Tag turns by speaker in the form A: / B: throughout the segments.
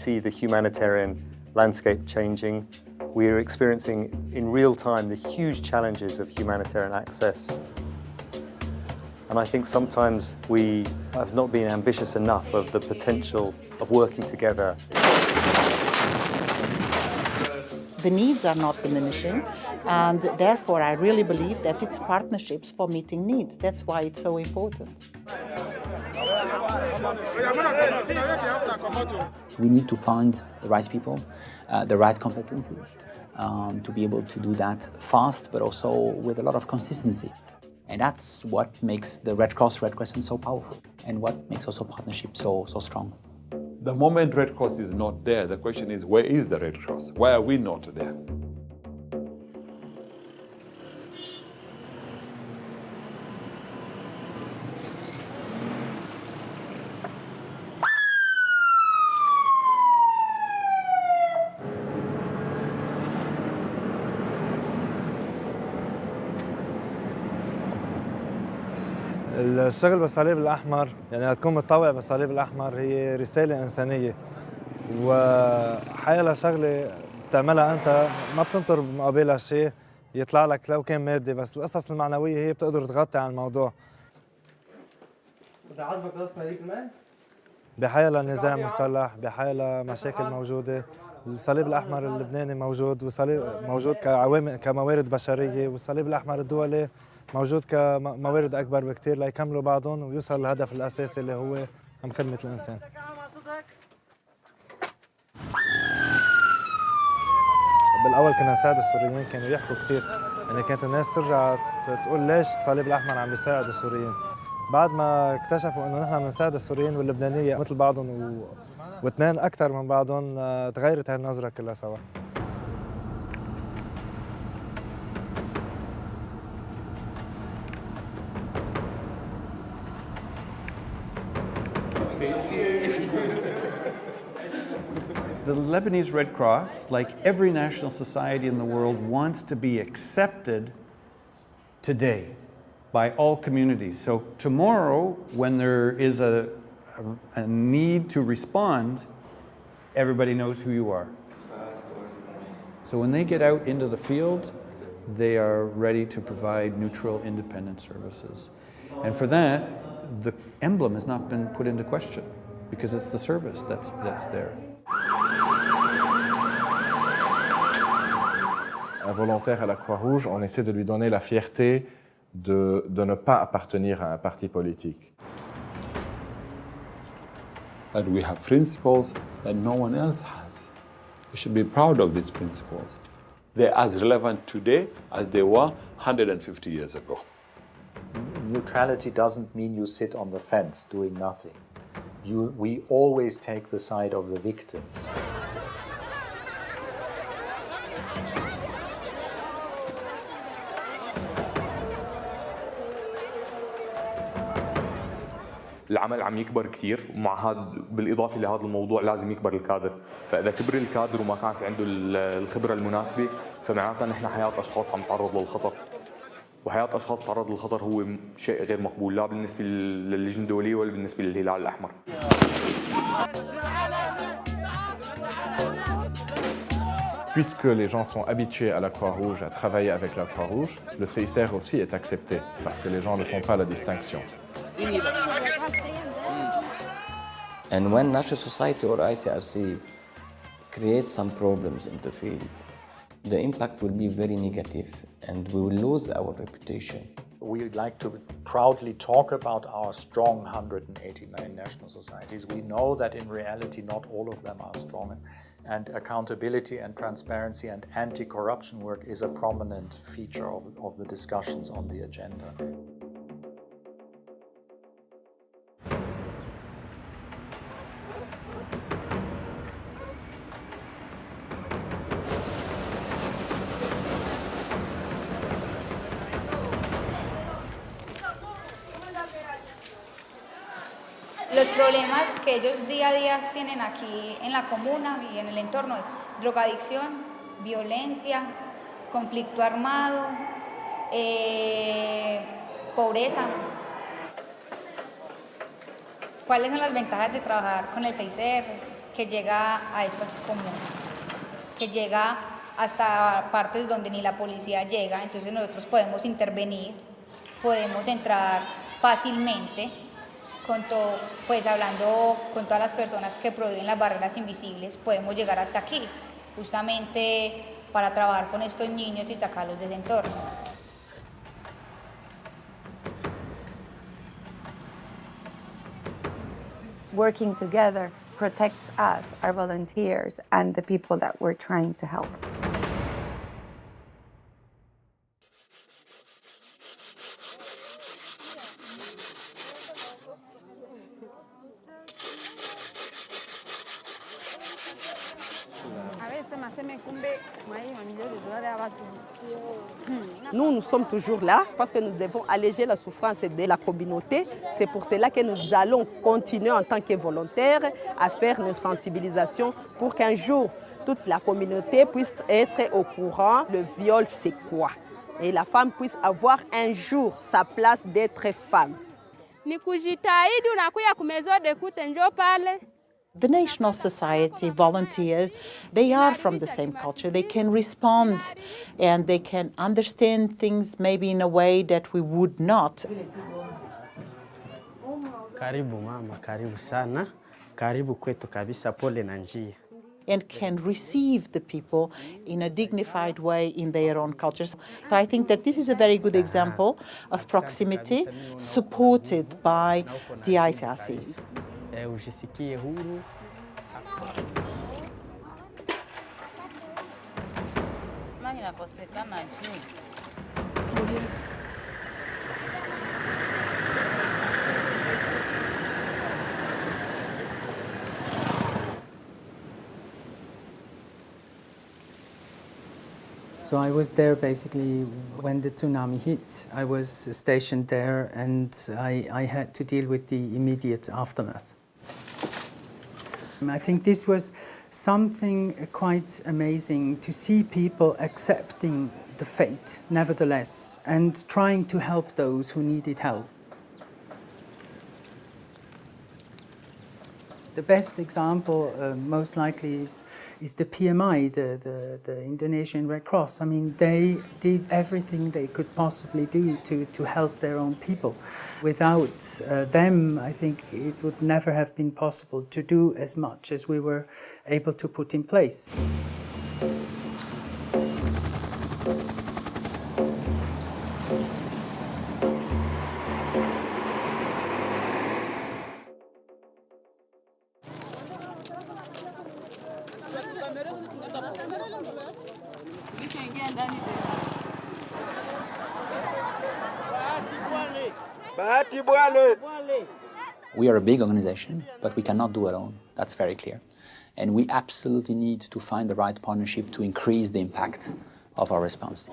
A: see the humanitarian landscape changing. We are experiencing in real time the huge challenges of humanitarian access. And I think sometimes we have not been ambitious enough of the potential of working together.
B: The needs are not diminishing, and therefore I really believe that it's partnerships for meeting needs. That's why it's so important.
C: We need to find the right people, the right competencies, to be able to do that fast, but also with a lot of consistency. And that's what makes the Red Cross, Red Crescent so powerful, and what makes also partnership so strong.
D: The moment Red Cross is not there, the question is, where is the Red Cross? Why are we not there?
E: الشغل بالصليب الأحمر يعني تكون متطوع بالصليب الأحمر هي رسالة إنسانية، وحيلا شغلة بتعملها أنت ما بتنطر مقابلها شيء يطلع لك لو كان مادي، بس القصص المعنوية هي بتقدر تغطي على الموضوع. بدي أعذبك بس ما كمان؟ بحيلا نزاع مسلح، بحيلا مشاكل موجودة، الصليب الأحمر اللبناني موجود، وصليب موجود كموارد بشرية، والصليب الأحمر الدولي موجود كموارد أكبر بكتير ليكملوا بعضهم ويوصل للهدف الأساسي اللي هو خدمة الإنسان. بالأول كنا نساعد السوريين، كانوا يحكوا كتير، يعني كانت الناس ترجع تقول ليش الصليب الأحمر عم بيساعد السوريين. بعد ما اكتشفوا إنه نحن بنساعد السوريين واللبنانية مثل بعضهم واثنين أكثر من بعضهم، تغيرت هاي النظرة كلها سوا.
F: The Lebanese Red Cross, like every national society in the world, wants to be accepted today by all communities. So tomorrow, when there is a need to respond, everybody knows who you are. So when they get out into the field, they are ready to provide neutral, independent services. And for that, the emblem has not been put into question because it's the service that's there.
G: Un volontaire à la Croix-Rouge, on essaie de lui donner la fierté de ne pas appartenir à un parti politique.
D: That we have principles that no one else has. We should be proud of these principles. They're as relevant today as they were 150 years ago.
H: Neutrality doesn't mean you sit on the fence doing nothing. We always take the side of the victims.
I: العمل عم يكبر كثير، ومع هذا بالاضافه لهذا الموضوع لازم يكبر الكادر، فاذا كبر الكادر وما كان في عنده الخبره المناسبه فمعناتها نحن حياه اشخاص عم تعرض للخطر، وحياه اشخاص تعرض للخطر هو شيء غير مقبول لا بالنسبه للجنه الدوليه ولا بالنسبه للهلال الاحمر.
G: Puisque les gens sont habitués à la Croix-Rouge, à travailler avec la Croix-Rouge, le CICR aussi est accepté, parce que les gens ne font pas la distinction.
J: And when National Society or ICRC create some problems in the field, the impact will be very negative and we will lose our reputation.
H: We like to proudly talk about our strong 189 national societies. We know that in reality not all of them are strong, and accountability and transparency and anti-corruption work is a prominent feature of the discussions on the agenda.
K: Los problemas que ellos día a día tienen aquí en la comuna y en el entorno, drogadicción, violencia, conflicto armado, pobreza. ¿Cuáles son las ventajas de trabajar con el CICR? que llega a estas comunas, que llega hasta partes donde ni la policía llega, entonces nosotros podemos intervenir, podemos entrar fácilmente, pues hablando con todas las personas que prohíben las barreras invisibles, podemos llegar hasta aquí, justamente para trabajar con estos niños y sacarlos de ese entorno.
L: Working together protects us, our volunteers, and the people that we're trying to help.
M: Nous sommes toujours là parce que nous devons alléger la souffrance de la communauté. C'est pour cela que nous allons continuer en tant que volontaires à faire nos sensibilisations pour qu'un jour, toute la communauté puisse être au courant le viol c'est quoi. Et la femme puisse avoir un jour sa place d'être femme.
B: The National Society volunteers, they are from the same culture. They can respond and they can understand things maybe in a way that we would not.
N: Karibu mama, karibu sana. Karibu kwetu kabisa, pole na njia.
B: And can receive the people in a dignified way in their own cultures. So I think that this is a very good example of proximity supported by the ICRC.
N: Ujisikie huru.
O: So I was there basically when the tsunami hit. I was stationed there and I had to deal with the immediate aftermath. I think this was something quite amazing to see people accepting the fate, nevertheless, and trying to help those who needed help. The best example, most likely, is the PMI, the Indonesian Red Cross. I mean, they did everything they could possibly do to help their own people. Without them, I think it would never have been possible to do as much as we were able to put in place.
C: We are a big organization, but we cannot do alone. That's very clear. And we absolutely need to find the right partnership to increase the impact of our response.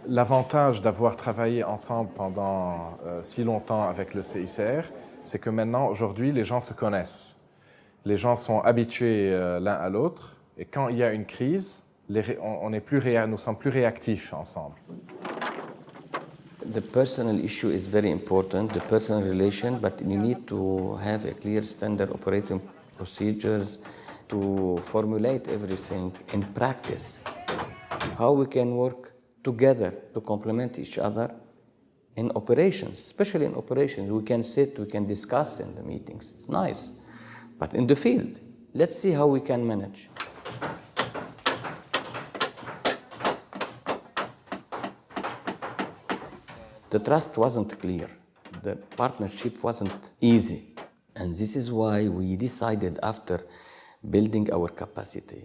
G: L'avantage d'avoir travaillé ensemble pendant si longtemps avec le CICR, c'est que maintenant, aujourd'hui, les gens se connaissent. Les gens sont habitués l'un à l'autre. Et quand il y a une crise, nous sommes plus réactifs ensemble.
J: The personal issue is very important, the personal relation, but you need to have a clear standard operating procedures to formulate everything in practice. How we can work together to complement each other in operations, especially in operations. We can sit, we can discuss in the meetings, it's nice. But in the field, let's see how we can manage. The trust wasn't clear. The partnership wasn't easy. And this is why we decided, after building our capacity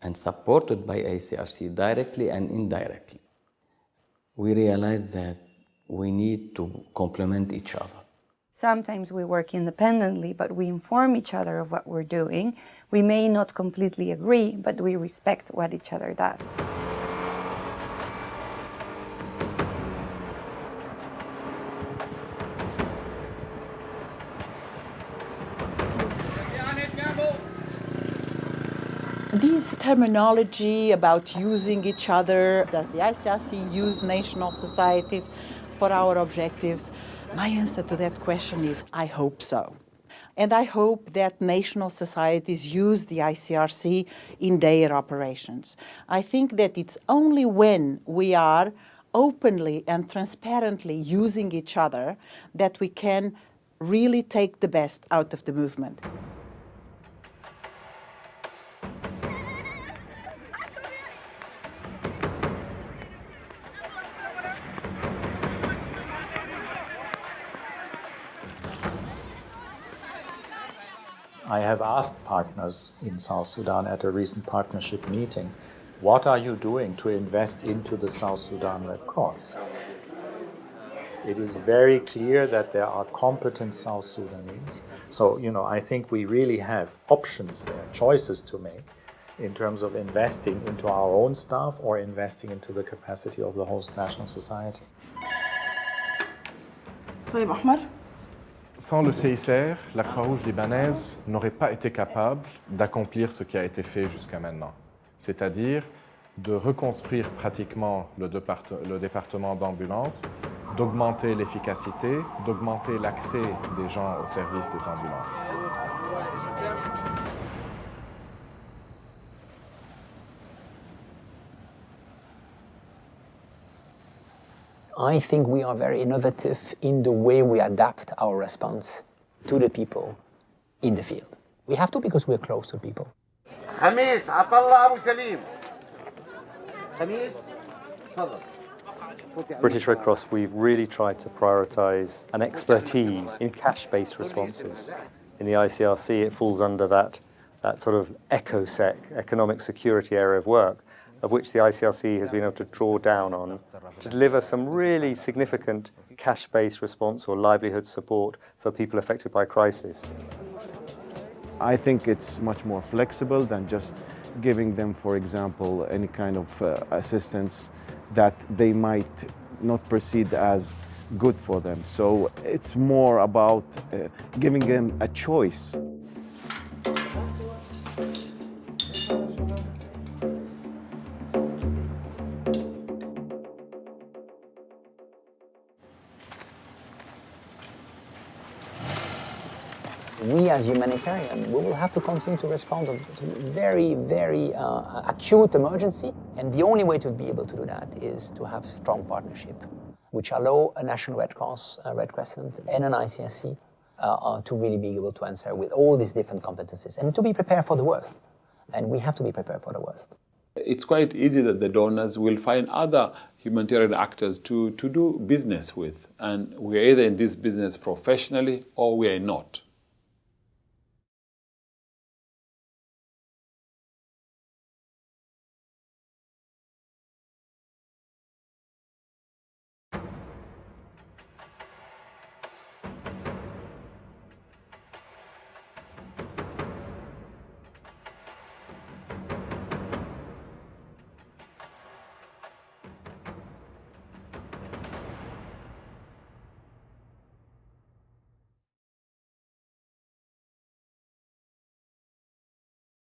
J: and supported by ICRC directly and indirectly, we realized that we need to complement each other.
L: Sometimes we work independently, but we inform each other of what we're doing. We may not completely agree, but we respect what each other does.
B: This terminology about using each other, does the ICRC use national societies for our objectives? My answer to that question is, I hope so. And I hope that national societies use the ICRC in their operations. I think that it's only when we are openly and transparently using each other that we can really take the best out of the movement.
H: I have asked partners in South Sudan at a recent partnership meeting, what are you doing to invest into the South Sudan Red Cross? It is very clear that there are competent South Sudanese. So, I think we really have options there, choices to make in terms of investing into our own staff or investing into the capacity of the host national society.
G: Sans le CICR, la Croix-Rouge libanaise n'aurait pas été capable d'accomplir ce qui a été fait jusqu'à maintenant, c'est-à-dire de reconstruire pratiquement le département d'ambulance, d'augmenter l'efficacité, d'augmenter l'accès des gens au service des ambulances.
C: I think we are very innovative in the way we adapt our response to the people in the field. We have to because we're close to people.
A: خميس عطلة أبو سليم. خميس تفضل. British Red Cross, we've really tried to prioritise an expertise in cash-based responses. In the ICRC, it falls under that sort of ECOSEC, economic security area of work, of which the ICRC has been able to draw down on to deliver some really significant cash-based response or livelihood support for people affected by crisis.
P: I think it's much more flexible than just giving them, for example, any kind of assistance that they might not perceive as good for them. So it's more about giving them a choice.
C: We as humanitarians, we will have to continue to respond to very, very acute emergency. And the only way to be able to do that is to have strong partnership, which allow a National Red Cross, a Red Crescent, and an ICRC to really be able to answer with all these different competencies and to be prepared for the worst. And we have to be prepared for the worst.
D: It's quite easy that the donors will find other humanitarian actors to do business with. And we're either in this business professionally or we are not.